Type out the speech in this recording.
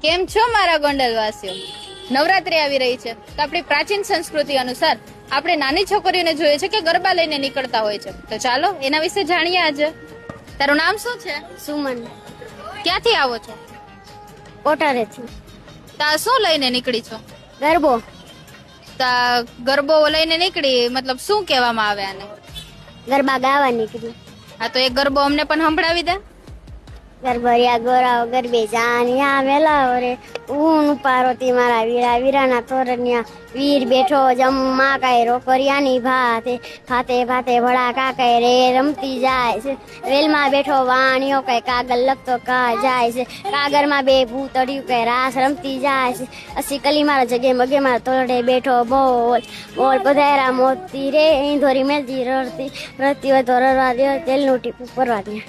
કેમ છો મારા ગોંડલવાસીઓ? નવરાત્રી આવી રહી છે તો આપણી પ્રાચીન સંસ્કૃતિ અનુસાર આપણે નાની છોકરીઓને જોઈએ છે કે ગરબા લઈને નીકળતા હોય છે. તો ચાલો એના વિશે જાણીએ આજે. તારું નામ શું છે? સુમન. ક્યાંથી આવો છો? કોઠારેથી. તા શું લઈને નીકળી છો? ગરબો. તા ગરબો લઈને નીકળી મતલબ શું કહેવામાં આવે આને? ગરબા ગાવા નીકળી. હા તો એક ગરબો અમને પણ સંભળાવી દે. ગરબરિયા ગોરાઓ ગરબે જાનિયા મેલાઓ રે ઊન પારોતી મારા વીરા વીરાના તોરણિયા વીર બેઠો જમવા કાય રોકરિયાની ભાતે ભાતે ભાતે ભડા કાકાય રે રમતી જાય છે. રેલમાં બેઠો વાણિયો કઈ કાગળ લખતો કા જાય છે. કાગળમાં બે ભૂતળિયું કઈ રાસ રમતી જાય છે. અસી કલી મારા જગે મગે મારા તોરડે બેઠો બોલ બોલ પધારા મોતી રે ધોરી મેલતી રડતી રડતી હોય તો રડવા દે તેલનું ટીપું પરવા દે.